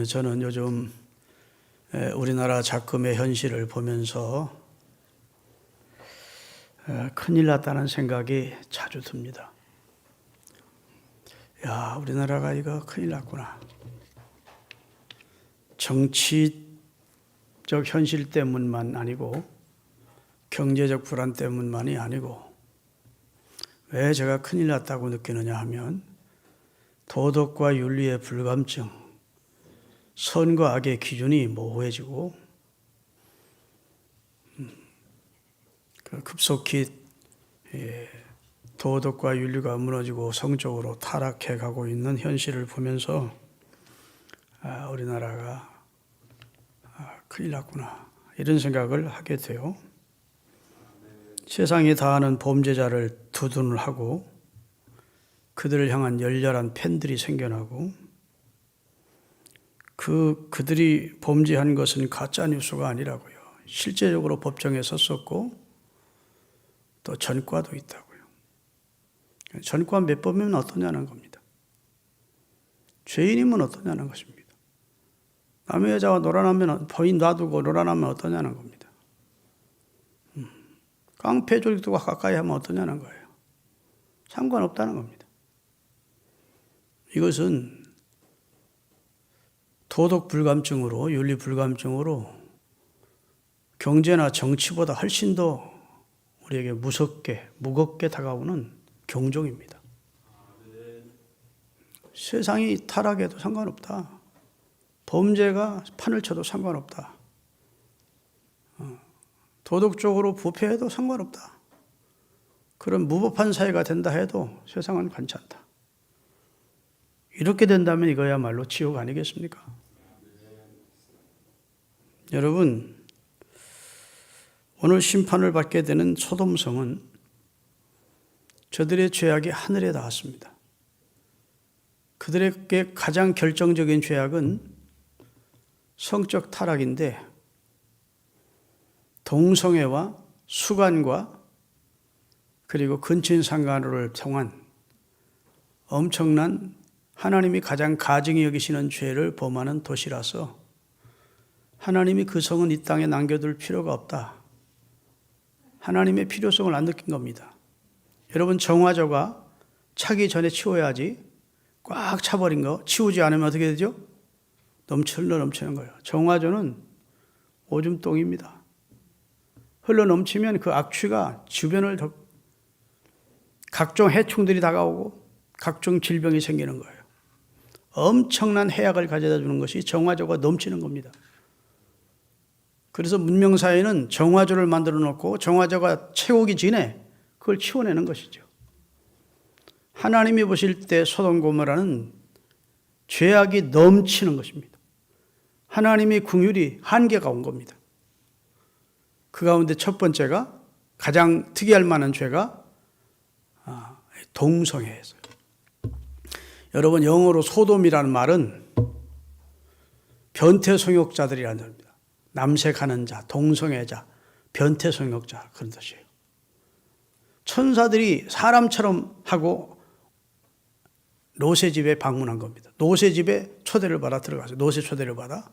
저는 요즘 우리나라 작금의 현실을 보면서 큰일 났다는 생각이 자주 듭니다. 야, 우리나라가 이거 큰일 났구나. 정치적 현실 때문만 아니고 경제적 불안 때문만이 아니고 왜 제가 큰일 났다고 느끼느냐 하면 도덕과 윤리의 불감증, 선과 악의 기준이 모호해지고 급속히 도덕과 윤리가 무너지고 성적으로 타락해 가고 있는 현실을 보면서 우리나라가 큰일 났구나 이런 생각을 하게 돼요. 세상이 다하는 범죄자를 두둔을 하고 그들을 향한 열렬한 팬들이 생겨나고 그들이 범죄한 것은 가짜 뉴스가 아니라고요. 실제적으로 법정에 섰었고 또 전과도 있다고요. 전과 몇 번이면 어떠냐는 겁니다. 죄인이면 어떠냐는 것입니다. 남의 여자와 놀아나면 부인 놔두고 놀아나면 어떠냐는 겁니다. 깡패조직과 가까이 하면 어떠냐는 거예요. 상관없다는 겁니다. 이것은 도덕 불감증으로, 윤리 불감증으로 경제나 정치보다 훨씬 더 우리에게 무겁게 다가오는 경종입니다. 세상이 타락해도 상관없다. 범죄가 판을 쳐도 상관없다. 도덕적으로 부패해도 상관없다. 그런 무법한 사회가 된다 해도 세상은 괜찮다. 이렇게 된다면 이거야말로 지옥 아니겠습니까? 여러분, 오늘 심판을 받게 되는 소돔성은 저들의 죄악이 하늘에 닿았습니다. 그들에게 가장 결정적인 죄악은 성적 타락인데 동성애와 수간과 그리고 근친상간을 통한 엄청난 하나님이 가장 가증히 여기시는 죄를 범하는 도시라서 하나님이 그 성은 이 땅에 남겨둘 필요가 없다. 하나님의 필요성을 안 느낀 겁니다. 여러분, 정화조가 차기 전에 치워야지 꽉 차버린 거 치우지 않으면 어떻게 되죠? 넘치는 거예요. 정화조는 오줌똥입니다. 흘러 넘치면 그 악취가 주변을 각종 해충들이 다가오고 각종 질병이 생기는 거예요. 엄청난 해악을 가져다 주는 것이 정화조가 넘치는 겁니다. 그래서 문명사회는 정화조를 만들어 놓고 정화조가 채우기 전에 그걸 치워내는 것이죠. 하나님이 보실 때 소돔 고모라는 죄악이 넘치는 것입니다. 하나님의 긍휼이 한계가 온 겁니다. 그 가운데 첫 번째가 가장 특이할 만한 죄가 동성애였어요. 여러분, 영어로 소돔이라는 말은 변태성욕자들이라는 뜻입니다. 남색하는 자, 동성애자, 변태성욕자 그런 뜻이에요. 천사들이 사람처럼 하고 노새 집에 방문한 겁니다. 노새 집에 초대를 받아 들어가서 노새 초대를 받아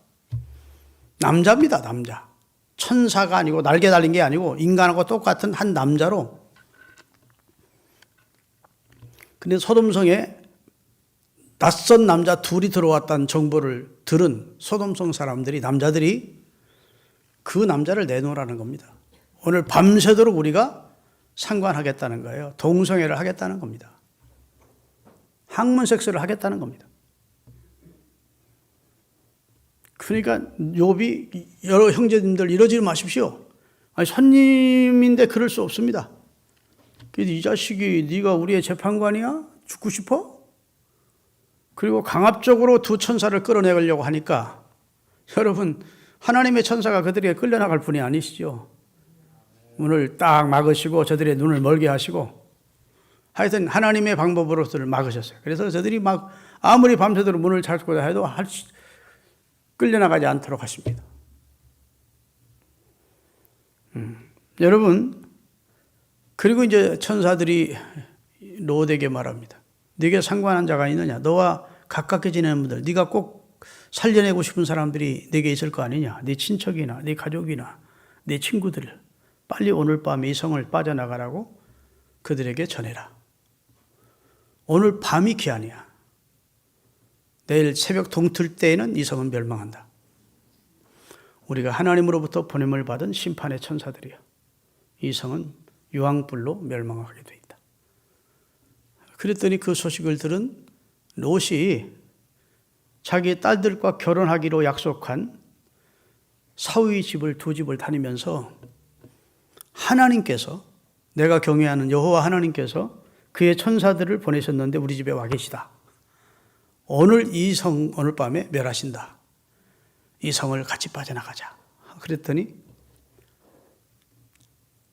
남자입니다. 남자. 천사가 아니고 날개 달린 게 아니고 인간하고 똑같은 한 남자로. 근데 소돔성에 낯선 남자 둘이 들어왔다는 정보를 들은 소돔성 사람들이, 남자들이 그 남자를 내놓으라는 겁니다. 오늘 밤새도록 우리가 상관하겠다는 거예요. 동성애를 하겠다는 겁니다. 학문 섹스를 하겠다는 겁니다. 그러니까 욥이 여러 형제님들 이러지 마십시오. 아니, 손님인데 그럴 수 없습니다. 이 자식이 네가 우리의 재판관이야? 죽고 싶어? 그리고 강압적으로 두 천사를 끌어내려고 하니까 여러분, 하나님의 천사가 그들에게 끌려나갈 분이 아니시죠. 문을 딱 막으시고 저들의 눈을 멀게 하시고 하여튼 하나님의 방법으로 그들을 막으셨어요. 그래서 저들이 막 아무리 밤새도록 문을 찾고 해도 끌려나가지 않도록 하십니다. 여러분, 그리고 이제 천사들이 롯에게 말합니다. 네게 상관한 자가 있느냐? 너와 가깝게 지내는 분들, 네가 꼭 살려내고 싶은 사람들이 네게 있을 거 아니냐? 네 친척이나 네 가족이나 네 친구들, 빨리 오늘 밤에 이 성을 빠져나가라고 그들에게 전해라. 오늘 밤이 기한이야. 내일 새벽 동틀 때에는 이 성은 멸망한다. 우리가 하나님으로부터 보냄을 받은 심판의 천사들이야. 이 성은 유황불로 멸망하게 돼 있다. 그랬더니 그 소식을 들은 롯이 자기 딸들과 결혼하기로 약속한 사위의 집을 두 집을 다니면서 하나님께서, 내가 경외하는 여호와 하나님께서 그의 천사들을 보내셨는데 우리 집에 와 계시다. 오늘 이 성 오늘 밤에 멸하신다. 이 성을 같이 빠져나가자. 그랬더니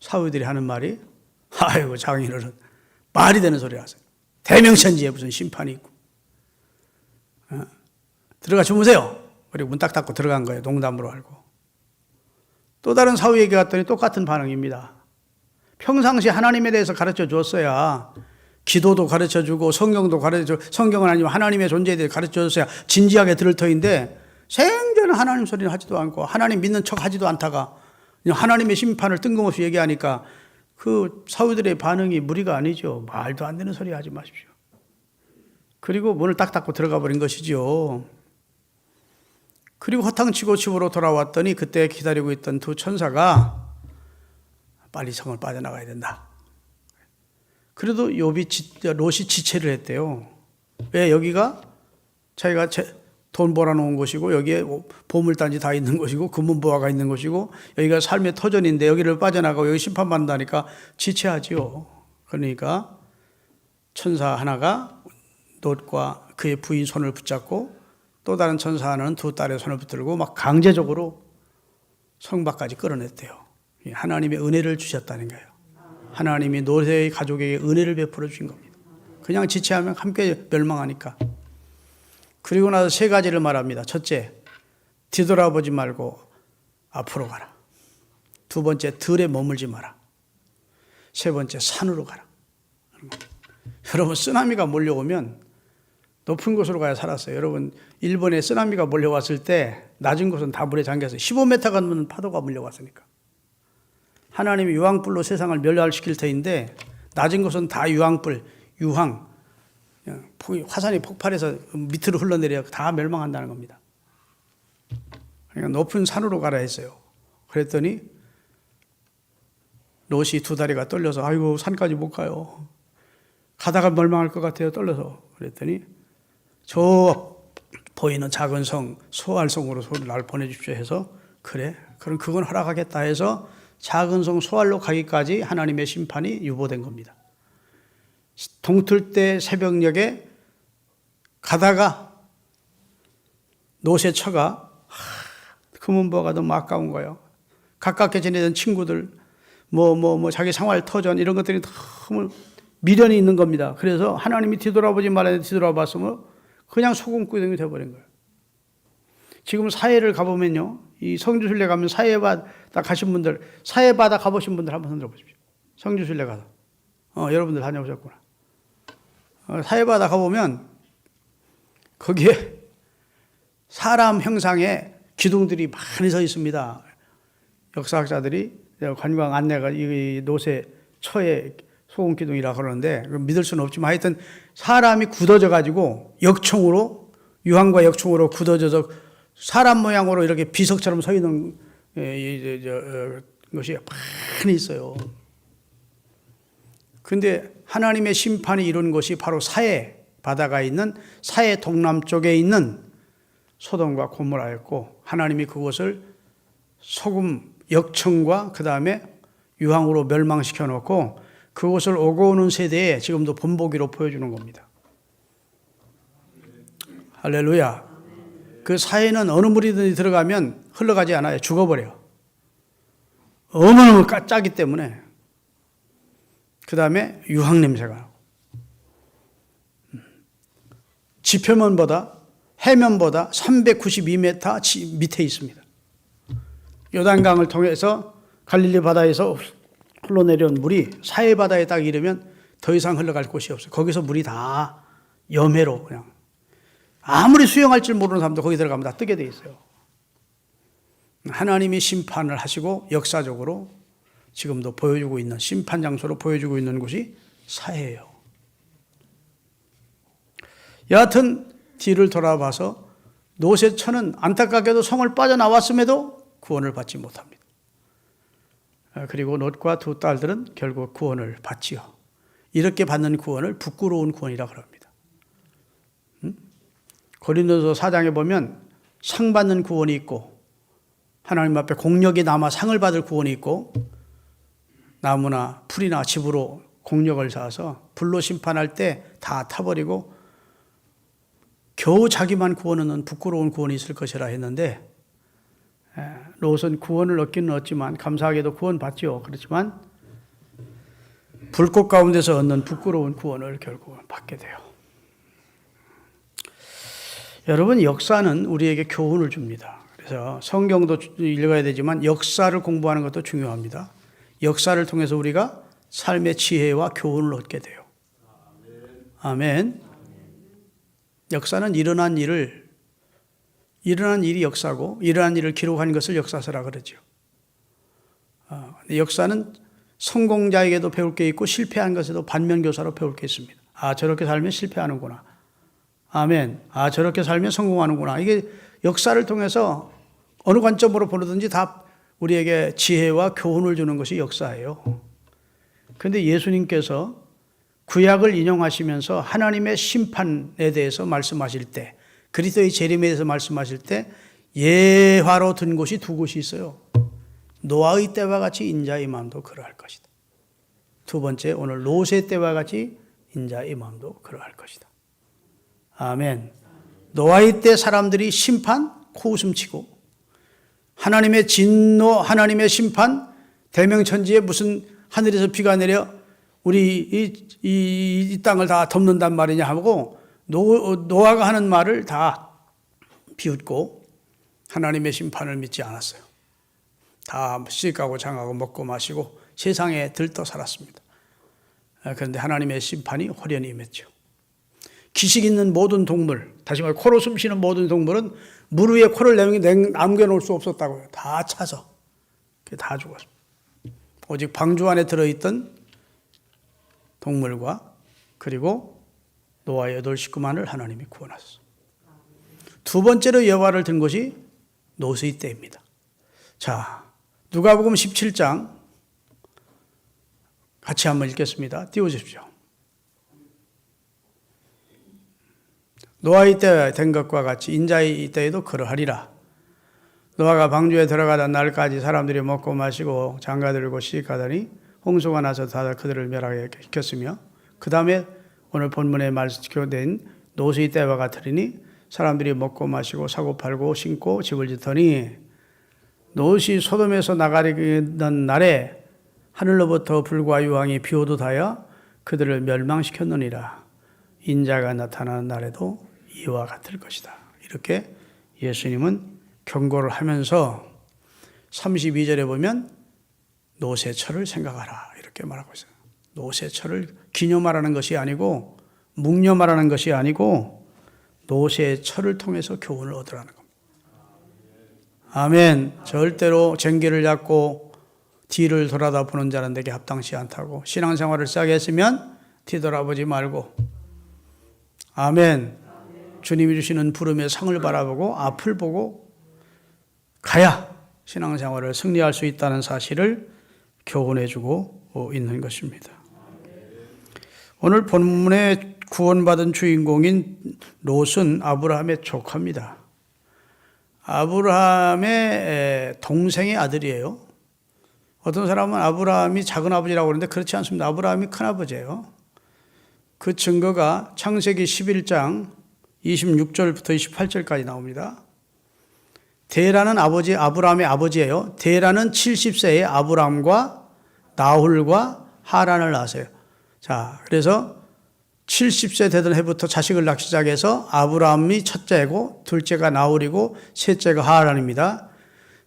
사위들이 하는 말이, 아이고 장인어른 말이 되는 소리 하세요. 대명천지에 무슨 심판이 있고. 들어가 주무세요. 그리고 문 딱 닫고 들어간 거예요. 농담으로 알고. 또 다른 사위에게 갔더니 똑같은 반응입니다. 평상시 하나님에 대해서 가르쳐 주었어야, 기도도 가르쳐 주고 성경도 가르쳐, 성경은 아니면 하나님의 존재에 대해 가르쳐 줬어야 진지하게 들을 터인데 생전은 하나님 소리는 하지도 않고 하나님 믿는 척 하지도 않다가 하나님의 심판을 뜬금없이 얘기하니까 그 사위들의 반응이 무리가 아니죠. 말도 안 되는 소리 하지 마십시오. 그리고 문을 딱 닫고 들어가 버린 것이죠. 그리고 허탕치고 집으로 돌아왔더니 그때 기다리고 있던 두 천사가 빨리 성을 빠져나가야 된다. 그래도 롯이 지체를 했대요. 왜? 여기가 자기가 돈 벌어놓은 곳이고 여기에 보물단지 다 있는 곳이고 금은보화가 있는 곳이고 여기가 삶의 터전인데 여기를 빠져나가고 여기 심판받는다니까 지체하지요. 그러니까 천사 하나가 롯과 그의 부인 손을 붙잡고 또 다른 천사 하나는 두 딸의 손을 붙들고 막 강제적으로 성 밖까지 끌어냈대요. 하나님의 은혜를 주셨다는 거예요. 하나님이 롯의 가족에게 은혜를 베풀어 주신 겁니다. 그냥 지체하면 함께 멸망하니까. 그리고 나서 세 가지를 말합니다. 첫째, 뒤돌아보지 말고 앞으로 가라. 두 번째, 들에 머물지 마라. 세 번째, 산으로 가라. 여러분, 쓰나미가 몰려오면 높은 곳으로 가야 살았어요. 여러분, 일본에 쓰나미가 몰려왔을 때 낮은 곳은 다 물에 잠겼어요. 15m 가면 파도가 몰려왔으니까. 하나님이 유황불로 세상을 멸hal시킬 터인데 낮은 곳은 다 유황불, 유황, 화산이 폭발해서 밑으로 흘러내려 다 멸망한다는 겁니다. 그러니까 높은 산으로 가라 했어요. 그랬더니 롯이 두 다리가 떨려서 아이고 산까지 못 가요. 가다가 멸망할 것 같아요. 떨려서. 그랬더니 저 보이는 작은 성 소알성으로 날 보내주십시오 해서 그래 그럼 그건 허락하겠다 해서 작은 성 소알로 가기까지 하나님의 심판이 유보된 겁니다. 동틀 때 새벽녘에 가다가 롯의 처가 금은보화가 너무 아까운 거예요. 가깝게 지내던 친구들 자기 생활 터전 이런 것들이 너무 미련이 있는 겁니다. 그래서 하나님이 뒤돌아보지 말아야 뒤돌아봤으면 그냥 소금구덩이 되어버린 거예요. 지금 사해를 가보면요. 이 성주순례 가면 사해바다 가신 분들, 사해바다 가보신 분들 한번 손들어 보십시오. 성주순례 가서. 여러분들 다녀오셨구나. 사해바다 가보면 거기에 사람 형상의 기둥들이 많이 서 있습니다. 역사학자들이 관광 안내가 이 롯의 처의 소금 기둥이라 그러는데 믿을 수는 없지만 하여튼 사람이 굳어져 가지고 역총으로 유황과 역총으로 굳어져서 사람 모양으로 이렇게 비석처럼 서 있는 것이 많이 있어요. 그런데 하나님의 심판이 이룬 곳이 바로 사해 바다가 있는 사해 동남쪽에 있는 소돔과 고모라였고 하나님이 그곳을 소금 역청과 그 다음에 유황으로 멸망시켜 놓고 그곳을 오고 오는 세대에 지금도 본보기로 보여주는 겁니다. 할렐루야. 그 사해는 어느 물이든지 들어가면 흘러가지 않아요. 죽어버려요. 어마어마하게 짜기 때문에. 그 다음에 유황 냄새가 나고. 지표면보다 해면보다 392m 밑에 있습니다. 요단강을 통해서 갈릴리 바다에서 흘러내려온 물이 사해 바다에 딱 이르면 더 이상 흘러갈 곳이 없어요. 거기서 물이 다 염해로 그냥 아무리 수영할 줄 모르는 사람도 거기 들어가면 다 뜨게 돼 있어요. 하나님이 심판을 하시고 역사적으로 지금도 보여주고 있는 심판 장소로 보여주고 있는 곳이 사해예요. 여하튼 뒤를 돌아봐서 노새처는 안타깝게도 성을 빠져나왔음에도 구원을 받지 못합니다. 그리고 롯과 두 딸들은 결국 구원을 받지요. 이렇게 받는 구원을 부끄러운 구원이라 그럽니다. 고린도서 4장에 보면 상 받는 구원이 있고 하나님 앞에 공력이 남아 상을 받을 구원이 있고 나무나 풀이나 집으로 공력을 쌓아서 불로 심판할 때 다 타버리고 겨우 자기만 구원 얻는 부끄러운 구원이 있을 것이라 했는데 롯은 구원을 얻기는 얻지만 감사하게도 구원 받죠. 그렇지만 불꽃 가운데서 얻는 부끄러운 구원을 결국 받게 돼요. 여러분, 역사는 우리에게 교훈을 줍니다. 그래서 성경도 읽어야 되지만 역사를 공부하는 것도 중요합니다. 역사를 통해서 우리가 삶의 지혜와 교훈을 얻게 돼요. 아멘. 역사는 일어난 일이 역사고 일어난 일을 기록한 것을 역사서라 그러죠. 역사는 성공자에게도 배울 게 있고 실패한 것에도 반면교사로 배울 게 있습니다. 아, 저렇게 살면 실패하는구나. 아멘. 아, 저렇게 살면 성공하는구나. 이게 역사를 통해서 어느 관점으로 보든지 다 우리에게 지혜와 교훈을 주는 것이 역사예요. 그런데 예수님께서 구약을 인용하시면서 하나님의 심판에 대해서 말씀하실 때, 그리스도의 재림에 대해서 말씀하실 때 예화로 든 곳이 두 곳이 있어요. 노아의 때와 같이 인자의 마음도 그러할 것이다. 두 번째, 오늘 롯의 때와 같이 인자의 마음도 그러할 것이다. 아멘. 노아의 때 사람들이 심판, 코웃음치고 하나님의 진노, 하나님의 심판, 대명천지에 무슨 하늘에서 비가 내려 우리 이 땅을 다 덮는단 말이냐 하고 노아가 하는 말을 다 비웃고 하나님의 심판을 믿지 않았어요. 다 시집가고 장하고 먹고 마시고 세상에 들떠 살았습니다. 그런데 하나님의 심판이 홀연히 임했죠. 기식 있는 모든 동물, 다시 말해 코로 숨쉬는 모든 동물은 물 위에 코를 남겨놓을 수 없었다고요. 다 차서 다 죽었습니다. 오직 방주 안에 들어있던 동물과 그리고 노아의 8 식구만을 하나님이 구원하셨습니다. 두 번째로 예화를 든 것이 롯의 때입니다. 자, 누가복음 17장 같이 한번 읽겠습니다. 띄워주십시오. 노아의 때 된 것과 같이 인자의 때에도 그러하리라. 노아가 방주에 들어가던 날까지 사람들이 먹고 마시고 장가들고 시집가더니 홍수가 나서 다들 그들을 멸하게 시켰으며 그 다음에 오늘 본문에 말씀된 롯의 때와 같으리니 사람들이 먹고 마시고 사고 팔고 신고 집을 짓더니 롯이 소돔에서 나가려던 날에 하늘로부터 불과 유황이 비오듯 하여 그들을 멸망시켰느니라. 인자가 나타나는 날에도 이와 같을 것이다. 이렇게 예수님은 경고를 하면서 32절에 보면 롯의 철을 생각하라 이렇게 말하고 있어요. 롯의 철을 기념하라는 것이 아니고 묵념하라는 것이 아니고 롯의 철을 통해서 교훈을 얻으라는 겁니다. 아멘. 절대로 쟁기를 잡고 뒤를 돌아다 보는 자는 내게 합당치 않다고 신앙생활을 시작했으면 뒤돌아보지 말고 아멘. 주님이 주시는 부름의 상을 바라보고 앞을 보고 가야 신앙생활을 승리할 수 있다는 사실을 교훈해주고 있는 것입니다. 오늘 본문에 구원받은 주인공인 롯은 아브라함의 조카입니다. 아브라함의 동생의 아들이에요. 어떤 사람은 아브라함이 작은아버지라고 그러는데 그렇지 않습니다. 아브라함이 큰아버지예요. 그 증거가 창세기 11장 26절부터 28절까지 나옵니다. 데라는 아버지, 아브라함의 아버지예요. 데라는 70세에 아브라함과 나홀과 하란을 낳았어요. 자, 그래서 70세 되던 해부터 자식을 낳기 시작해서 아브라함이 첫째고 둘째가 나홀이고 셋째가 하란입니다.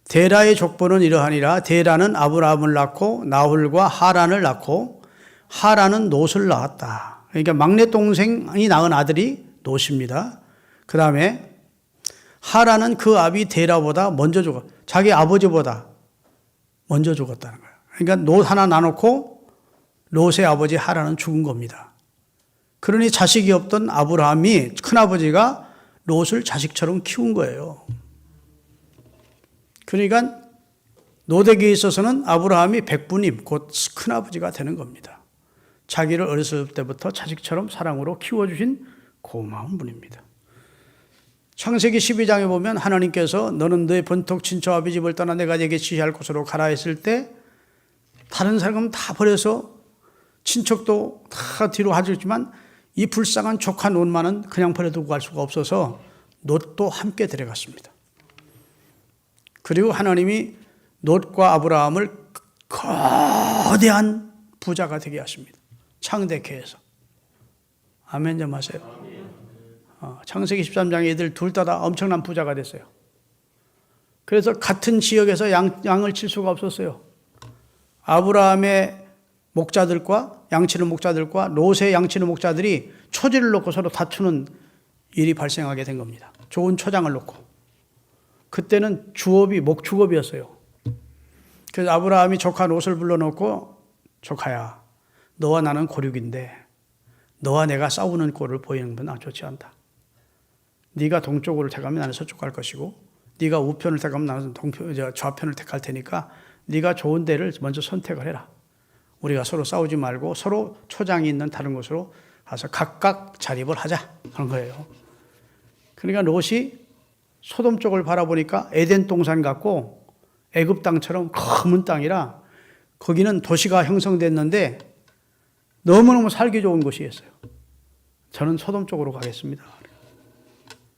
데라의 족보는 이러하니라. 데라는 아브라함을 낳고 나홀과 하란을 낳고 하란은 롯을 낳았다. 그러니까 막내 동생이 낳은 아들이 롯입니다. 그 다음에 하란은 그 아비 데라보다 먼저 죽었, 자기 아버지보다 먼저 죽었다는 거예요. 그러니까 롯 하나 나놓고 롯의 아버지 하란은 죽은 겁니다. 그러니 자식이 없던 아브라함이, 큰아버지가 롯을 자식처럼 키운 거예요. 그러니까 롯에게 있어서는 아브라함이 백부님, 곧 큰아버지가 되는 겁니다. 자기를 어렸을 때부터 자식처럼 사랑으로 키워주신 고마운 분입니다. 창세기 12장에 보면 하나님께서 너는 너의 본토 친척 아비 집을 떠나 내가 네게 지시할 곳으로 가라 했을 때 다른 사람은 다 버려서 친척도 다 뒤로 하셨지만 이 불쌍한 조카 롯만은 그냥 버려두고 갈 수가 없어서 롯도 함께 데려갔습니다. 그리고 하나님이 롯과 아브라함을 거대한 부자가 되게 하십니다. 창대케 해서. 아멘 좀 하세요. 창세기 13장에 애들 둘 다 엄청난 부자가 됐어요. 그래서 같은 지역에서 양을 칠 수가 없었어요. 아브라함의 목자들과 양치는 목자들과 롯의 양치는 목자들이 초지를 놓고 서로 다투는 일이 발생하게 된 겁니다. 좋은 초장을 놓고. 그때는 주업이 목축업이었어요. 그래서 아브라함이 조카 롯을 불러놓고 조카야, 너와 나는 고륙인데 너와 내가 싸우는 꼴을 보이는 건 좋지 않다. 네가 동쪽으로 택하면 나는 서쪽 갈 것이고 네가 우편을 택하면 나는 좌편을 택할 테니까 네가 좋은 데를 먼저 선택을 해라. 우리가 서로 싸우지 말고 서로 초장이 있는 다른 곳으로 가서 각각 자립을 하자 하는 거예요. 그러니까 롯이 소돔 쪽을 바라보니까 에덴 동산 같고 애굽 땅처럼 검은 땅이라 거기는 도시가 형성됐는데 너무너무 살기 좋은 곳이었어요. 저는 소돔 쪽으로 가겠습니다.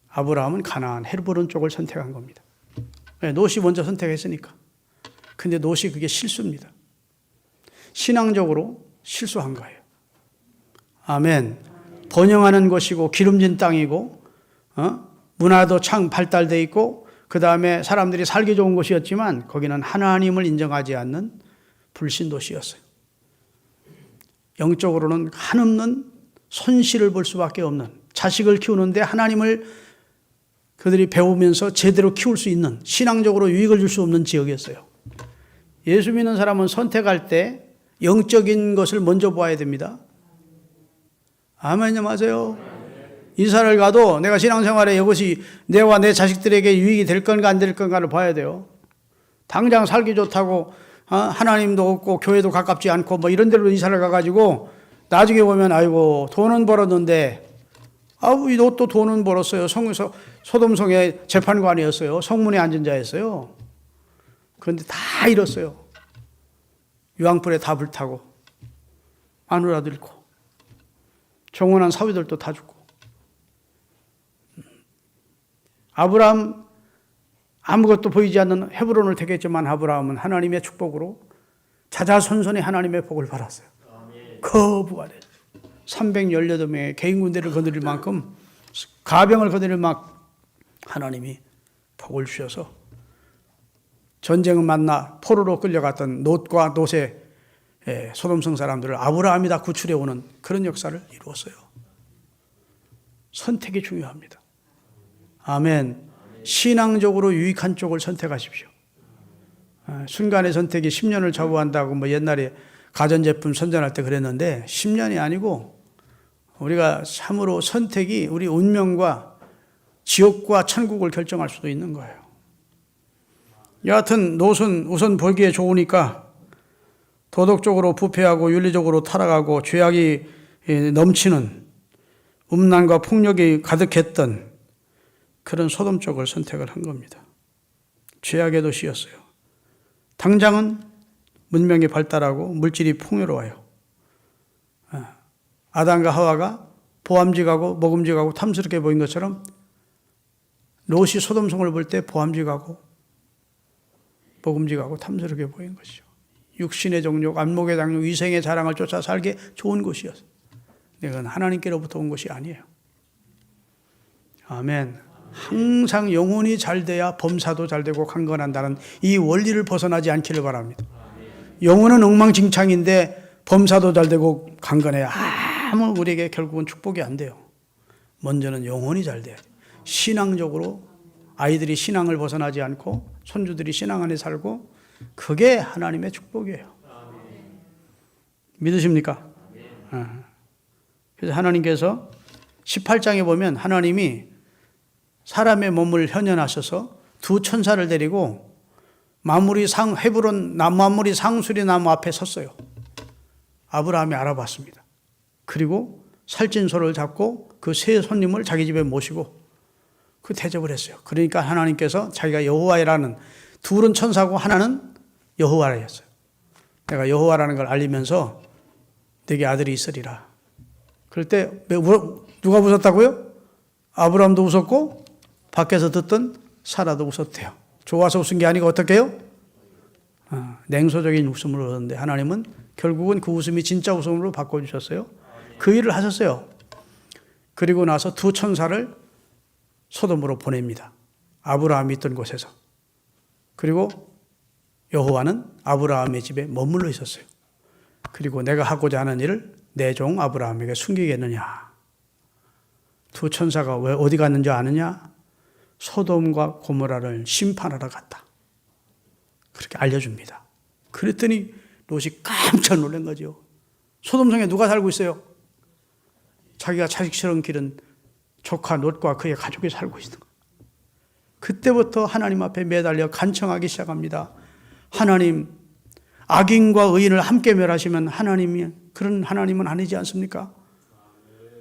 아브라함은 가나안 헤르브론 쪽을 선택한 겁니다. 롯이 먼저 선택했으니까. 근데 롯이 그게 실수입니다. 신앙적으로 실수한 거예요. 아멘. 번영하는 곳이고 기름진 땅이고 문화도 참 발달되어 있고 그 다음에 사람들이 살기 좋은 곳이었지만 거기는 하나님을 인정하지 않는 불신 도시였어요. 영적으로는 한없는 손실을 볼 수밖에 없는, 자식을 키우는데 하나님을 그들이 배우면서 제대로 키울 수 있는, 신앙적으로 유익을 줄 수 없는 지역이었어요. 예수 믿는 사람은 선택할 때 영적인 것을 먼저 보아야 됩니다. 아멘 좀 하세요. 이사를 가도 내가 신앙생활에 이것이 내와 내 자식들에게 유익이 될 건가 안 될 건가를 봐야 돼요. 당장 살기 좋다고 하나님도 없고 교회도 가깝지 않고 뭐 이런 데로 이사를 가가지고 나중에 보면 아이고 돈은 벌었는데 이 롯도 돈은 벌었어요. 소돔성의 재판관이었어요. 성문에 앉은 자였어요. 그런데 다 잃었어요. 유황불에 다 불타고 마누라도 잃고 정혼한 사위들도 다 죽고. 아브라함 아무것도 보이지 않는 헤브론을 택했지만 아브라함은 하나님의 축복으로 자자손손의 하나님의 복을 받았어요. 거부가 됐어요. 318명의 개인 군대를 거느릴 만큼 가병을 거느릴 만큼 하나님이 복을 주셔서 전쟁을 만나 포로로 끌려갔던 롯과 롯의 소돔성 사람들을 아브라함이 다 구출해 오는 그런 역사를 이루었어요. 선택이 중요합니다. 아멘. 신앙적으로 유익한 쪽을 선택하십시오. 순간의 선택이 10년을 좌우한다고 뭐 옛날에 가전제품 선전할 때 그랬는데 10년이 아니고 우리가 참으로 선택이 우리 운명과 지옥과 천국을 결정할 수도 있는 거예요. 여하튼 롯은 우선 보기에 좋으니까 도덕적으로 부패하고 윤리적으로 타락하고 죄악이 넘치는 음란과 폭력이 가득했던 그런 소돔 쪽을 선택을 한 겁니다. 죄악의 도시였어요. 당장은 문명이 발달하고 물질이 풍요로워요. 아담과 하와가 보암직하고 먹음직하고 탐스럽게 보인 것처럼 롯이 소돔성을 볼 때 보암직하고 먹음직하고 탐스럽게 보인 것이죠. 육신의 정욕, 안목의 당욕, 위생의 자랑을 쫓아 살게 좋은 곳이었어요. 이건 하나님께로부터 온 것이 아니에요. 아멘. 항상 영혼이 잘 돼야 범사도 잘 되고 강건한다는 이 원리를 벗어나지 않기를 바랍니다. 영혼은 엉망진창인데 범사도 잘 되고 강건해야 하면 우리에게 결국은 축복이 안 돼요. 먼저는 영혼이 잘 돼야 돼요. 신앙적으로 아이들이 신앙을 벗어나지 않고 손주들이 신앙 안에 살고, 그게 하나님의 축복이에요. 믿으십니까? 그래서 하나님께서 18장에 보면 하나님이 사람의 몸을 현현하셔서 두 천사를 데리고 헤브론 만무리 상수리 나무 앞에 섰어요. 아브라함이 알아봤습니다. 그리고 살찐소를 잡고 그 세 손님을 자기 집에 모시고 그 대접을 했어요. 그러니까 하나님께서 자기가 여호와라는, 둘은 천사고 하나는 여호와라였어요. 내가 여호와라는 걸 알리면서 내게 아들이 있으리라. 그럴 때 누가 웃었다고요? 아브라함도 웃었고 밖에서 듣던 사라도 웃었대요. 좋아서 웃은 게 아니고 어떻게 해요? 냉소적인 웃음을 얻었는데 하나님은 결국은 그 웃음이 진짜 웃음으로 바꿔주셨어요. 그 일을 하셨어요. 그리고 나서 두 천사를 소돔으로 보냅니다. 아브라함이 있던 곳에서. 그리고 여호와는 아브라함의 집에 머물러 있었어요. 그리고 내가 하고자 하는 일을 내 종 아브라함에게 숨기겠느냐. 두 천사가 왜 어디 갔는지 아느냐? 소돔과 고모라를 심판하러 갔다. 그렇게 알려줍니다. 그랬더니 롯이 깜짝 놀란 거죠. 소돔성에 누가 살고 있어요? 자기가 자식처럼 기른 조카 롯과 그의 가족이 살고 있는 거예요. 그때부터 하나님 앞에 매달려 간청하기 시작합니다. 하나님, 악인과 의인을 함께 멸하시면 하나님이 그런 하나님은 아니지 않습니까?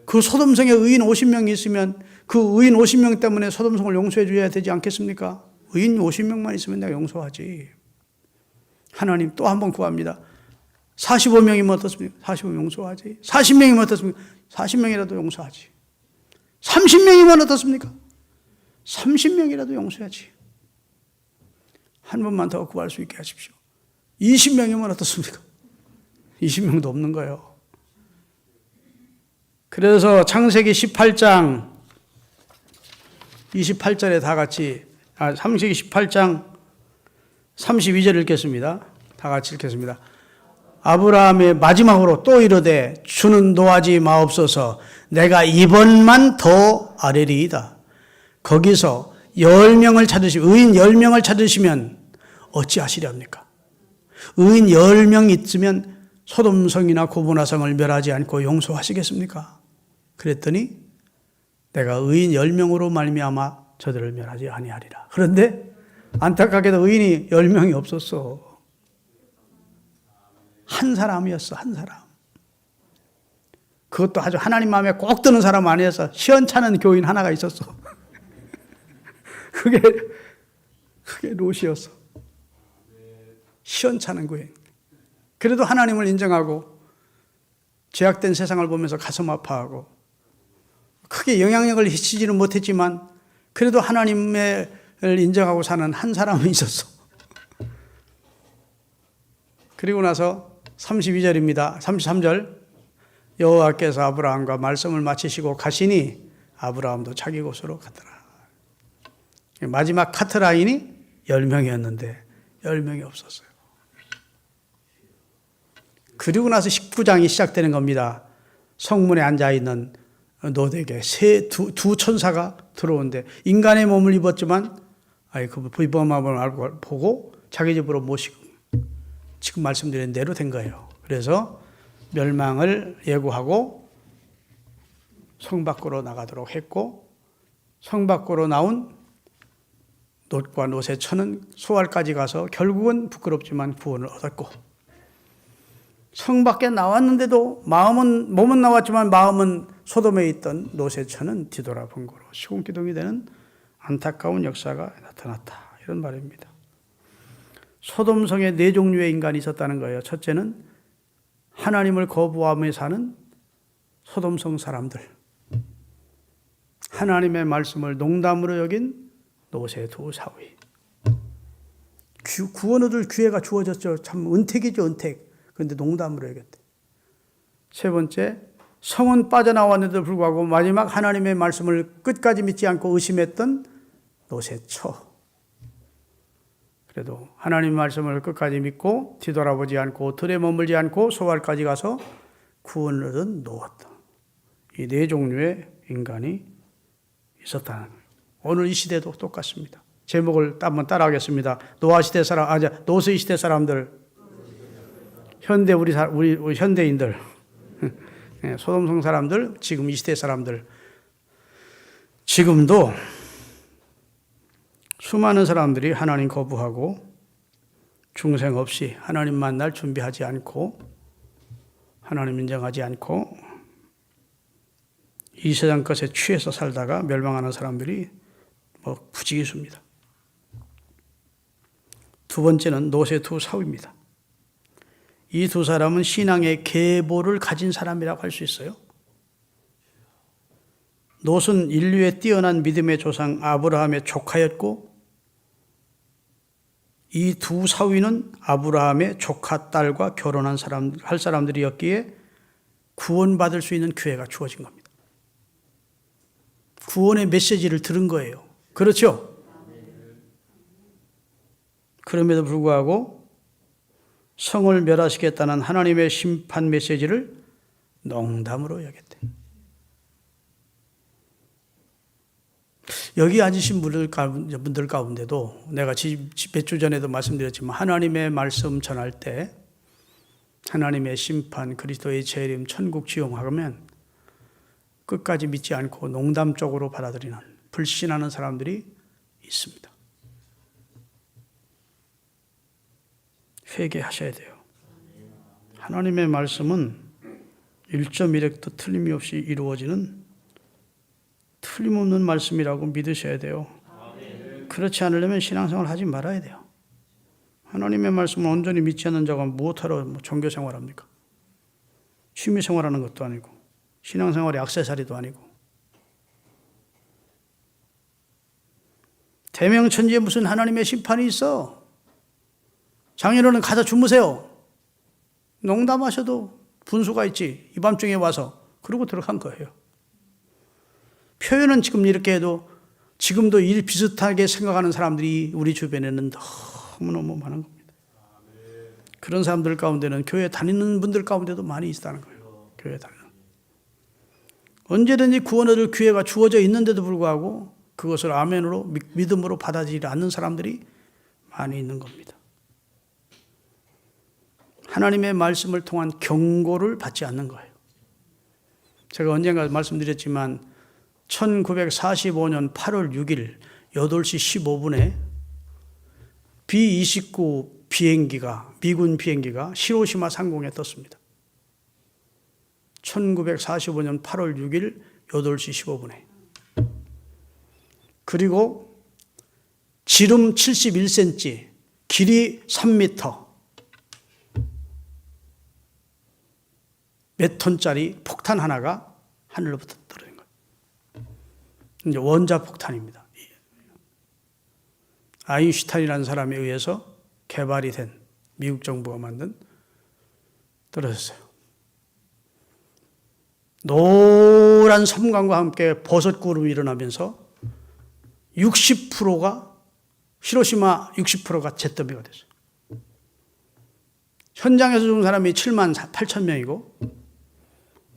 그 소돔성에 의인 50명이 있으면 그 의인 50명 때문에 소돔성을 용서해 줘야 되지 않겠습니까? 의인 50명만 있으면 내가 용서하지. 하나님 또 한 번 구합니다. 45명이면 어떻습니까? 45명 용서하지. 40명이면 어떻습니까? 40명이라도 용서하지. 30명이면 어떻습니까? 30명이라도 용서하지. 한 번만 더 구할 수 있게 하십시오. 20명이면 어떻습니까? 20명도 없는 거예요. 그래서 창세기 18장 28절에 다 같이, 창세기 18장 32절 읽겠습니다. 다 같이 읽겠습니다. 아브라함의 마지막으로 또 이르되 주는 노하지 마옵소서. 내가 이번만 더 아뢰리이다. 거기서 10명을 찾으시면, 의인 10명을 찾으시면 어찌하시렵니까? 의인 10명 있으면 소돔성이나 고모라성을 멸하지 않고 용서하시겠습니까? 그랬더니 내가 의인 10명으로 말미암아 저들을 멸하지 아니하리라. 그런데 안타깝게도 의인이 10명이 없었어. 한 사람이었어, 한 사람. 그것도 아주 하나님 마음에 꼭 드는 사람 아니었어. 시원찮은 교인 하나가 있었어. 그게 롯이었어. 시원찮은 교인. 그래도 하나님을 인정하고 죄악된 세상을 보면서 가슴 아파하고 크게 영향력을 미치지는 못했지만 그래도 하나님을 인정하고 사는 한 사람이 있었어. 그리고 나서 32절입니다. 33절. 여호와께서 아브라함과 말씀을 마치시고 가시니 아브라함도 자기 곳으로 갔더라. 마지막 카트라인이 10명이었는데 10명이 없었어요. 그리고 나서 19장이 시작되는 겁니다. 성문에 앉아있는 롯에게 두 천사가 들어오는데 인간의 몸을 입었지만 그 비범함을 알고 보고 자기 집으로 모시고 지금 말씀드린 대로 된 거예요. 그래서 멸망을 예고하고 성 밖으로 나가도록 했고, 성 밖으로 나온 롯과 롯의 처는 소알까지 가서 결국은 부끄럽지만 구원을 얻었고, 성 밖에 나왔는데도 몸은 나왔지만 마음은 소돔에 있던 롯의 처는 뒤돌아본 거로 시공기둥이 되는 안타까운 역사가 나타났다. 이런 말입니다. 소돔성에 4종류의 인간이 있었다는 거예요. 첫째는 하나님을 거부하며 사는 소돔성 사람들. 하나님의 말씀을 농담으로 여긴 롯의 두 사위. 구원 얻을 기회가 주어졌죠. 참 은택이죠, 은택. 그런데 농담으로 여겼대. 세 번째, 성은 빠져나왔는데도 불구하고 마지막 하나님의 말씀을 끝까지 믿지 않고 의심했던 롯의 처. 그래도 하나님 말씀을 끝까지 믿고 뒤돌아보지 않고 들에 머물지 않고 소알까지 가서 구원을 얻은 롯. 이 네 종류의 인간이 있었다는 거예요. 오늘 이 시대도 똑같습니다. 제목을 한번 따라하겠습니다. 노스의 시대 사람들, 현대 우리 현대인들, 소돔성 사람들, 지금 이 시대 사람들, 지금도 수많은 사람들이 하나님 거부하고 중생 없이 하나님 만날 준비하지 않고 하나님 인정하지 않고 이 세상 것에 취해서 살다가 멸망하는 사람들이 부지기수입니다. 두 번째는 노세 두 사위입니다. 이 두 사람은 신앙의 계보를 가진 사람이라고 할 수 있어요. 롯은 인류의 뛰어난 믿음의 조상 아브라함의 조카였고 이 두 사위는 아브라함의 조카 딸과 결혼한 할 사람들이었기에 구원받을 수 있는 기회가 주어진 겁니다. 구원의 메시지를 들은 거예요. 그렇죠? 그럼에도 불구하고 성을 멸하시겠다는 하나님의 심판 메시지를 농담으로 여겼대. 여기 앉으신 분들 가운데도 내가 몇 주 전에도 말씀드렸지만 하나님의 말씀 전할 때 하나님의 심판, 그리스도의 재림, 천국, 지옥 하면 끝까지 믿지 않고 농담적으로 받아들이는 불신하는 사람들이 있습니다. 회개하셔야 돼요. 하나님의 말씀은 1.1획도 틀림이 없이 이루어지는 틀림없는 말씀이라고 믿으셔야 돼요. 그렇지 않으려면 신앙생활 하지 말아야 돼요. 하나님의 말씀을 온전히 믿지 않는 자가 무엇하러 종교생활합니까? 취미생활하는 것도 아니고 신앙생활의 액세서리도 아니고 대명천지에 무슨 하나님의 심판이 있어? 장인어른 가서 주무세요. 농담하셔도 분수가 있지. 이 밤중에 와서. 그러고 들어간 거예요. 표현은 지금 이렇게 해도 지금도 비슷하게 생각하는 사람들이 우리 주변에는 너무너무 많은 겁니다. 그런 사람들 가운데는 교회 다니는 분들 가운데도 많이 있다는 거예요. 교회 다니는. 언제든지 구원 얻을 기회가 주어져 있는데도 불구하고 그것을 아멘으로 믿음으로 받아들이지 않는 사람들이 많이 있는 겁니다. 하나님의 말씀을 통한 경고를 받지 않는 거예요. 제가 언젠가 말씀드렸지만 1945년 8월 6일 8시 15분에 B-29 비행기가, 미군 비행기가 히로시마 상공에 떴습니다. 1945년 8월 6일 8시 15분에. 그리고 지름 71cm, 길이 3m, 몇 톤짜리 폭탄 하나가 하늘로부터 떨어진 거예요. 이제 원자폭탄입니다. 아인슈타인이라는 사람에 의해서 개발이 된 미국 정부가 만든 떨어졌어요. 노란 섬광과 함께 버섯구름이 일어나면서 60%가 히로시마 60%가 잿더미가 됐어요. 현장에서 죽은 사람이 7만 8천 명이고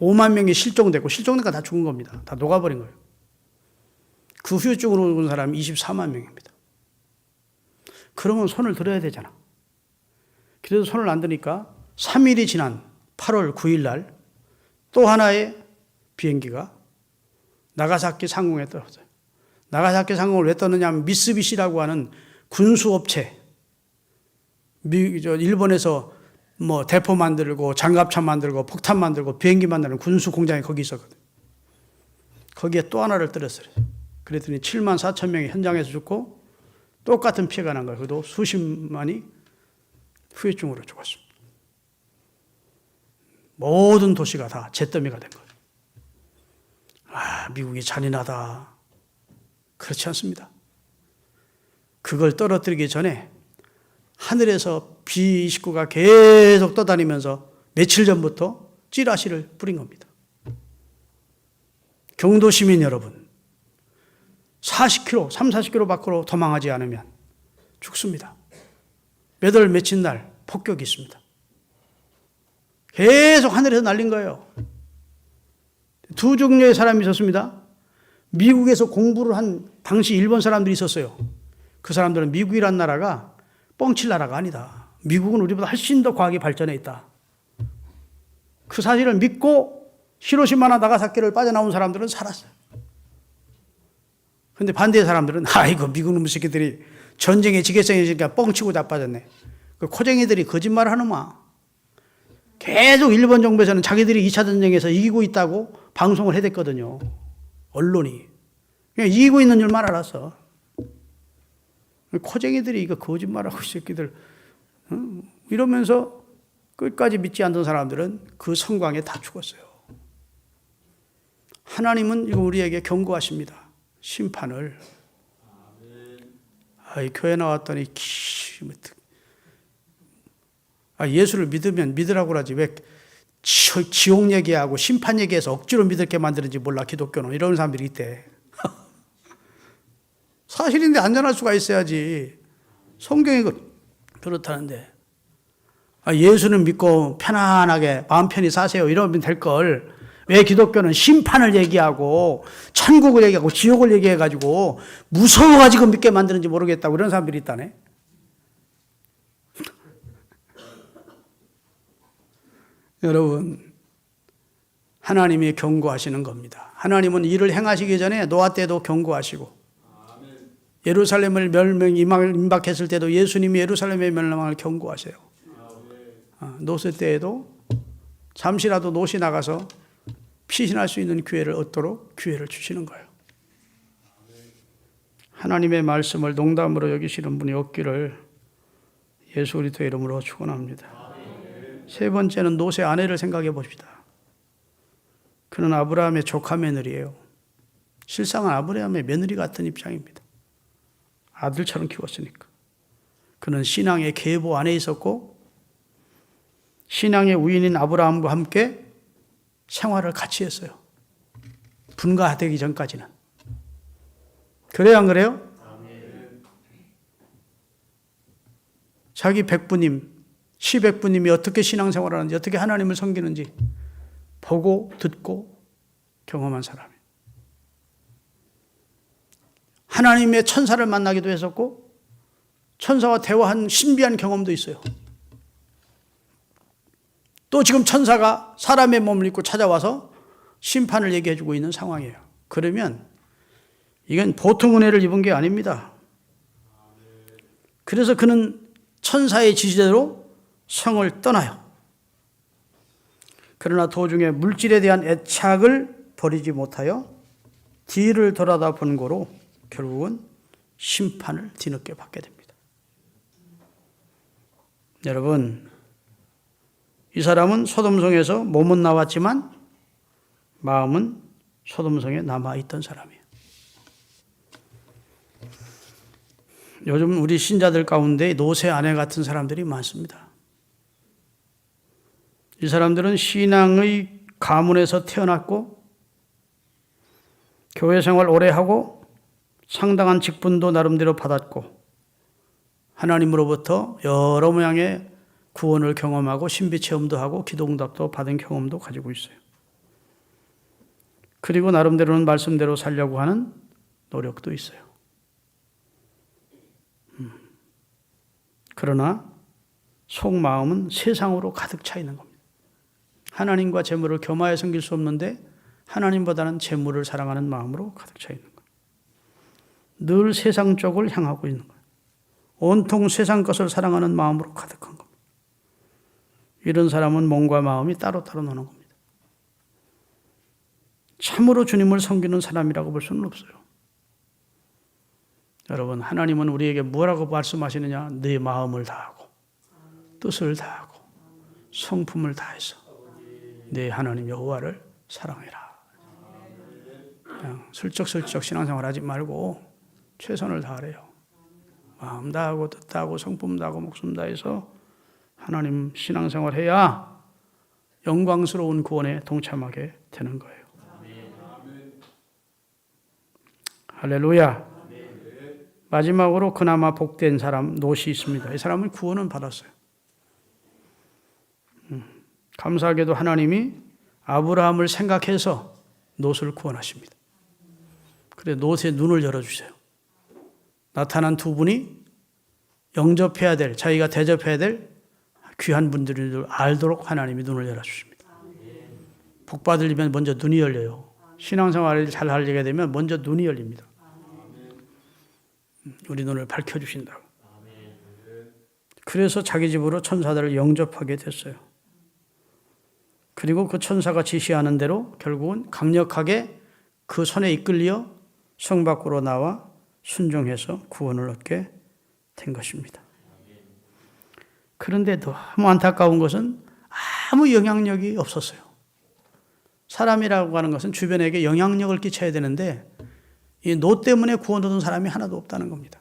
5만 명이 실종됐고 실종되니까 다 죽은 겁니다. 다 녹아버린 거예요. 그 후유증으로 죽은 사람이 24만 명입니다. 그러면 손을 들어야 되잖아. 그래도 손을 안 드니까 3일이 지난 8월 9일 날 또 하나의 비행기가 나가사키 상공에 떨어졌어요. 나가사키 상공을 왜 떴느냐 하면 미쓰비시라고 하는 군수업체, 일본에서 대포 만들고 장갑차 만들고 폭탄 만들고 비행기 만드는 군수 공장이 거기 있었거든요. 거기에 또 하나를 떨어뜨렸어요. 그랬더니 7만 4천 명이 현장에서 죽고 똑같은 피해가 난 거예요. 그래도 수십만이 후유증으로 죽었습니다. 모든 도시가 다 잿더미가 된 거예요. 아, 미국이 잔인하다. 그렇지 않습니다. 그걸 떨어뜨리기 전에 하늘에서 B-29가 계속 떠다니면서 며칠 전부터 찌라시를 뿌린 겁니다. 경도 시민 여러분, 40km, 40km 밖으로 도망하지 않으면 죽습니다. 몇 월 며칠 날 폭격이 있습니다. 계속 하늘에서 날린 거예요. 두 종류의 사람이 있었습니다. 미국에서 공부를 한 당시 일본 사람들이 있었어요. 그 사람들은 미국이란 나라가 뻥칠 나라가 아니다. 미국은 우리보다 훨씬 더 과학이 발전해 있다. 그 사실을 믿고 히로시마나 나가사키를 빠져나온 사람들은 살았어요. 그런데 반대의 사람들은 아이고 미국 놈의 새끼들이 전쟁에 지게성이니까 뻥치고 자빠졌네. 그 코쟁이들이 거짓말을 하는마. 계속 일본 정부에서는 자기들이 2차 전쟁에서 이기고 있다고 방송을 해댔거든요. 언론이. 그냥 이기고 있는 줄만 알았어. 코쟁이들이 이거 거짓말하고 새끼들 이러면서 끝까지 믿지 않던 사람들은 그 성광에 다 죽었어요. 하나님은 이거 우리에게 경고하십니다. 심판을. 교회 나왔더니 예수를 믿으면 믿으라고 그러지 왜 지옥 얘기하고 심판 얘기해서 억지로 믿을게 만드는지 몰라. 기독교는 이런 사람들이 있대. 사실인데 안전할 수가 있어야지. 성경이 그렇다는데 예수는 믿고 편안하게 마음 편히 사세요 이러면 될걸. 왜 기독교는 심판을 얘기하고 천국을 얘기하고 지옥을 얘기해가지고 무서워가지고 믿게 만드는지 모르겠다고 이런 사람들이 있다네. 여러분, 하나님이 경고하시는 겁니다. 하나님은 일을 행하시기 전에 노아 때도 경고하시고 예루살렘을 임박했을 때도 예수님이 예루살렘의 멸망을 경고하세요. 노세 때에도 잠시라도 노시 나가서 피신할 수 있는 기회를 얻도록 기회를 주시는 거예요. 하나님의 말씀을 농담으로 여기시는 분이 없기를 예수 그리스도 이름으로 축원합니다. 세 번째는 노세 아내를 생각해 봅시다. 그는 아브라함의 조카 며느리예요. 실상은 아브라함의 며느리 같은 입장입니다. 아들처럼 키웠으니까. 그는 신앙의 계보 안에 있었고 신앙의 우인인 아브라함과 함께 생활을 같이 했어요. 분가되기 전까지는. 그래요, 안 그래요? 자기 백부님, 시백부님이 어떻게 신앙생활을 하는지, 어떻게 하나님을 섬기는지 보고 듣고 경험한 사람이에요. 하나님의 천사를 만나기도 했었고 천사와 대화한 신비한 경험도 있어요. 또 지금 천사가 사람의 몸을 입고 찾아와서 심판을 얘기해 주고 있는 상황이에요. 그러면 이건 보통 은혜를 입은 게 아닙니다. 그래서 그는 천사의 지시대로 성을 떠나요. 그러나 도중에 물질에 대한 애착을 버리지 못하여 뒤를 돌아다 본 거로 결국은 심판을 뒤늦게 받게 됩니다. 여러분, 이 사람은 소돔성에서 몸은 나왔지만 마음은 소돔성에 남아있던 사람이에요. 요즘 우리 신자들 가운데 노세 아내 같은 사람들이 많습니다. 이 사람들은 신앙의 가문에서 태어났고 교회 생활 오래 하고 상당한 직분도 나름대로 받았고 하나님으로부터 여러 모양의 구원을 경험하고 신비체험도 하고 기도응답도 받은 경험도 가지고 있어요. 그리고 나름대로는 말씀대로 살려고 하는 노력도 있어요. 그러나 속마음은 세상으로 가득 차 있는 겁니다. 하나님과 재물을 겸하여 섬길 수 없는데 하나님보다는 재물을 사랑하는 마음으로 가득 차 있는 거예요. 늘 세상 쪽을 향하고 있는 거예요. 온통 세상 것을 사랑하는 마음으로 가득한 겁니다. 이런 사람은 몸과 마음이 따로따로 노는 겁니다. 참으로 주님을 섬기는 사람이라고 볼 수는 없어요. 여러분, 하나님은 우리에게 뭐라고 말씀하시느냐? 네 마음을 다하고 뜻을 다하고 성품을 다해서 네 하나님 여호와를 사랑해라. 그냥 슬쩍슬쩍 신앙생활 하지 말고 최선을 다하래요. 마음 다하고 뜻 다하고 성품 다하고 목숨 다해서 하나님 신앙생활 해야 영광스러운 구원에 동참하게 되는 거예요. 할렐루야. 마지막으로 그나마 복된 사람 롯이 있습니다. 이 사람은 구원은 받았어요. 감사하게도 하나님이 아브라함을 생각해서 롯을 구원하십니다. 그래 롯의 눈을 열어주세요. 나타난 두 분이 영접해야 될, 자기가 대접해야 될 귀한 분들인 줄 알도록 하나님이 눈을 열어주십니다. 복 받으려면 먼저 눈이 열려요. 신앙생활을 잘 하려게 되면 먼저 눈이 열립니다. 우리 눈을 밝혀주신다고. 그래서 자기 집으로 천사들을 영접하게 됐어요. 그리고 그 천사가 지시하는 대로 결국은 강력하게 그 손에 이끌려 성 밖으로 나와 순종해서 구원을 얻게 된 것입니다. 그런데 너무 안타까운 것은 아무 영향력이 없었어요. 사람이라고 하는 것은 주변에게 영향력을 끼쳐야 되는데 이 롯 때문에 구원 얻은 사람이 하나도 없다는 겁니다.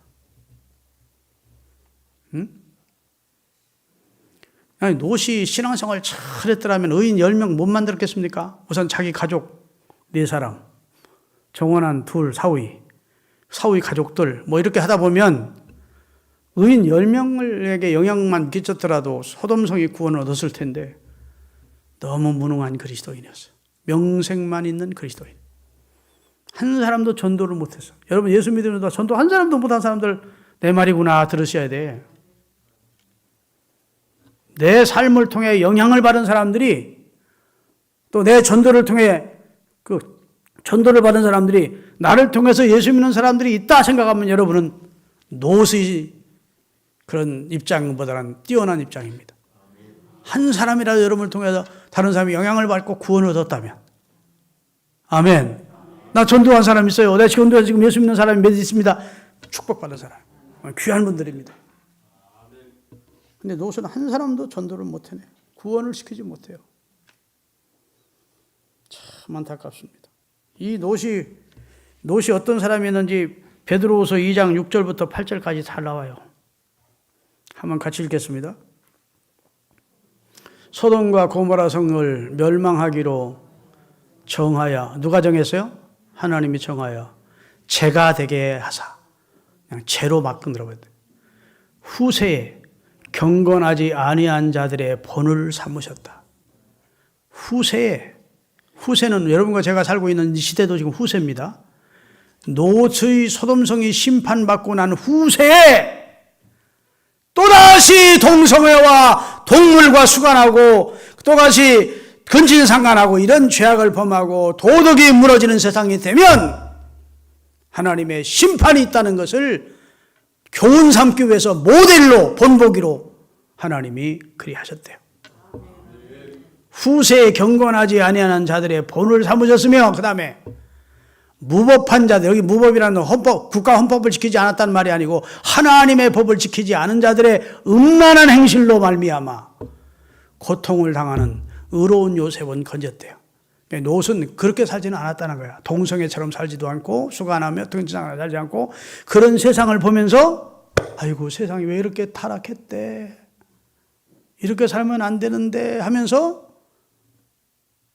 아니, 롯이 신앙생활 잘했더라면 의인 10명 못 만들었겠습니까? 우선 자기 가족 4사람, 정원한 둘, 사위 가족들 뭐 이렇게 하다 보면 의인 10명에게 영향만 끼쳤더라도 소돔성이 구원을 얻었을 텐데 너무 무능한 그리스도인이었어요. 명색만 있는 그리스도인. 한 사람도 전도를 못했어. 여러분 예수 믿으면서 전도 한 사람도 못한 사람들 내 말이구나 들으셔야 돼. 내 삶을 통해 영향을 받은 사람들이 또 내 전도를 통해 그 전도를 받은 사람들이 나를 통해서 예수 믿는 사람들이 있다 생각하면 여러분은 롯의 그런 입장보다는 뛰어난 입장입니다. 한 사람이라도 여러분을 통해서 다른 사람이 영향을 받고 구원을 얻었다면 아멘. 나 전도한 사람 있어요. 내가 지금 예수 믿는 사람이 몇 있습니다. 축복받은 사람. 귀한 분들입니다. 근데 롯은 한 사람도 전도를 못해내. 구원을 시키지 못해요. 참 안타깝습니다. 이 롯이 어떤 사람이었는지 베드로후서 2장 6절부터 8절까지 다 나와요. 한번 같이 읽겠습니다. 소돔과 고모라 성을 멸망하기로 정하여 누가 정했어요? 하나님이 정하여 죄가 되게 하사 그냥 죄로 만들어 버렸대요. 후세에 경건하지 아니한 자들의 본을 삼으셨다. 후세는 여러분과 제가 살고 있는 이 시대도 지금 후세입니다. 롯의 소돔성이 심판받고 난 후세에 또다시 동성애와 동물과 수간하고 또다시 근친상간하고 이런 죄악을 범하고 도덕이 무너지는 세상이 되면 하나님의 심판이 있다는 것을 교훈 삼기 위해서 모델로 본보기로 하나님이 그리하셨대요. 후세에 경건하지 아니하는 자들의 본을 삼으셨으며 그 다음에 무법한 자들, 여기 무법이라는 헌법, 국가 헌법을 지키지 않았다는 말이 아니고 하나님의 법을 지키지 않은 자들의 음란한 행실로 말미암아 고통을 당하는 의로운 요셉은 건졌대요. 롯은 그렇게 살지는 않았다는 거야. 동성애처럼 살지도 않고 수간하며 등지상하며 살지 않고 그런 세상을 보면서 아이고 세상이 왜 이렇게 타락했대. 이렇게 살면 안 되는데 하면서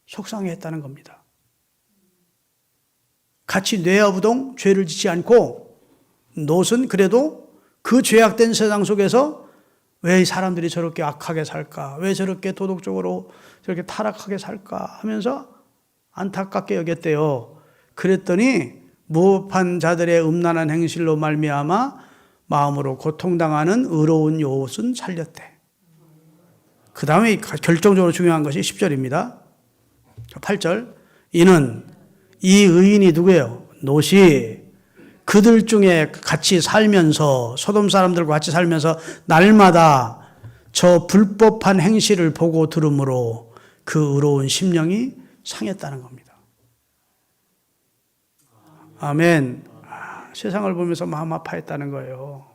속상해했다는 겁니다. 같이 뇌아부동 죄를 짓지 않고 롯은 그래도 그 죄악된 세상 속에서 왜 사람들이 저렇게 악하게 살까? 왜 저렇게 도덕적으로 저렇게 타락하게 살까? 하면서 안타깝게 여겼대요. 그랬더니 무법한 자들의 음란한 행실로 말미암아 마음으로 고통당하는 의로운 롯은 살렸대. 그 다음에 결정적으로 중요한 것이 10절입니다. 8절. 이는 이 의인이 누구예요? 롯이 그들 중에 같이 살면서 소돔 사람들과 같이 살면서 날마다 저 불법한 행실을 보고 들으므로 그 의로운 심령이 상했다는 겁니다. 아멘. 세상을 보면서 마음 아파했다는 거예요.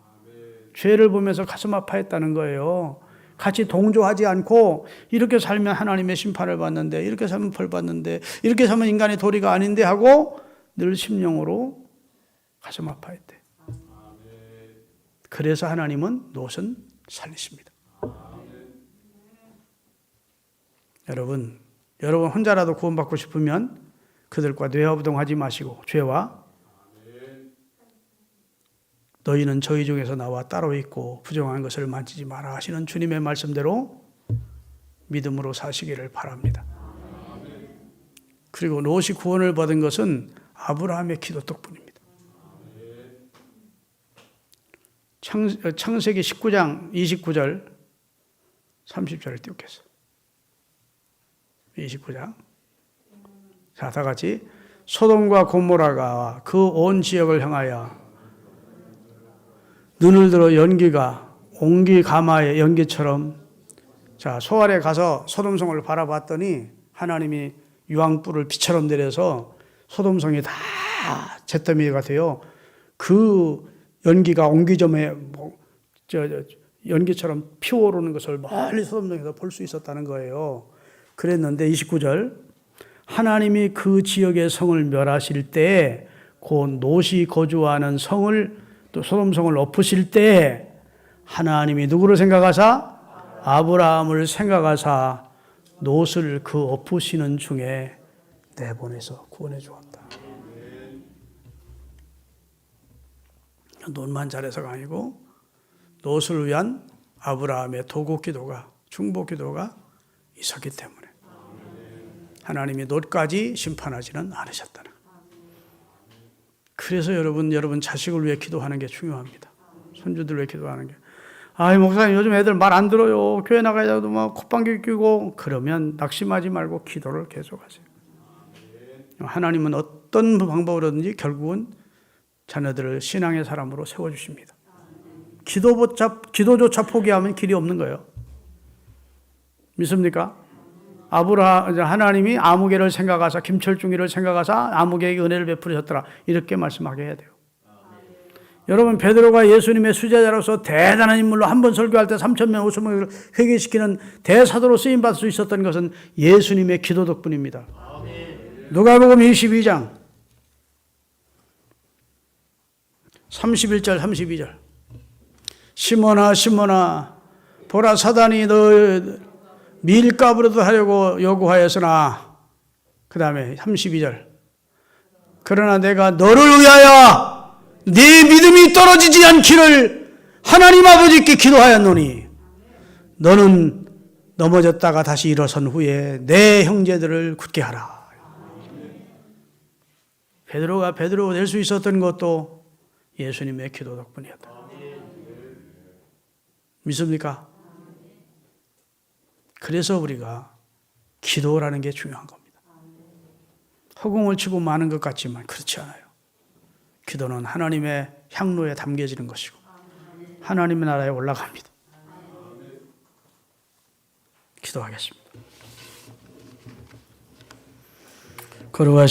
죄를 보면서 가슴 아파했다는 거예요. 같이 동조하지 않고 이렇게 살면 하나님의 심판을 받는데 이렇게 살면 벌 받는데 이렇게 살면 인간의 도리가 아닌데 하고 늘 심령으로 가슴 아파했대. 그래서 하나님은 롯은 살리십니다. 여러분 혼자라도 구원받고 싶으면 그들과 뇌화부동하지 마시고 죄와 너희는 저희 중에서 나와 따로 있고 부정한 것을 만지지 마라 하시는 주님의 말씀대로 믿음으로 사시기를 바랍니다. 그리고 롯이 구원을 받은 것은 아브라함의 기도 덕분입니다. 창세기 19장 29절 30절을 띄우겠어요. 29장. 자, 다 같이. 소돔과 고모라가 그 온 지역을 향하여 눈을 들어 연기가 옹기 가마의 연기처럼, 자, 소알에 가서 소돔성을 바라봤더니 하나님이 유황불을 비처럼 내려서 소돔성이 다 잿더미가 되어 그 연기가 옹기점에 연기처럼 피어오르는 것을 멀리 소돔성에서 볼 수 있었다는 거예요. 그랬는데 29절, 하나님이 그 지역의 성을 멸하실 때에 곧 롯이 거주하는 성을, 또 소돔성을 엎으실 때에 하나님이 누구를 생각하사? 아브라함을 생각하사 롯을 그 엎으시는 중에 내보내서 구원해 주었다. 롯만 잘해서가 아니고 롯을 위한 아브라함의 도국 기도가, 중복 기도가 있었기 때문에 하나님이 롯까지 심판하지는 않으셨다는. 그래서 여러분 자식을 위해 기도하는 게 중요합니다. 손주들 위해 기도하는 게. 아이, 목사님 요즘 애들 말 안 들어요. 교회 나가자도 막 콧방귀 뀌고. 그러면 낙심하지 말고 기도를 계속하세요. 하나님은 어떤 방법으로든지 결국은 자녀들을 신앙의 사람으로 세워주십니다. 기도조차 포기하면 길이 없는 거예요. 믿습니까? 하나님이 아무개를 생각하사, 김철중이를 생각하사 아무개에게 은혜를 베푸셨더라. 이렇게 말씀하게 해야 돼요. 여러분, 베드로가 예수님의 수제자로서 대단한 인물로 한 번 설교할 때 3,000명, 5,000명을 회개시키는 대사도로 쓰임받을 수 있었던 것은 예수님의 기도 덕분입니다. 누가복음 22장 31절 32절. 시몬아 시몬아, 보라, 사단이 너 밀가부르듯 하려고 요구하였으나, 그 다음에 32절. 그러나 내가 너를 위하여 네 믿음이 떨어지지 않기를 하나님 아버지께 기도하였노니 너는 넘어졌다가 다시 일어선 후에 내 형제들을 굳게 하라. 베드로가 베드로가 될 수 있었던 것도 예수님의 기도 덕분이었다. 믿습니까? 그래서 우리가 기도라는 게 중요한 겁니다. 허공을 치고 마는 것 같지만 그렇지 않아요. 기도는 하나님의 향로에 담겨지는 것이고 하나님의 나라에 올라갑니다. 기도하겠습니다. 걸어가시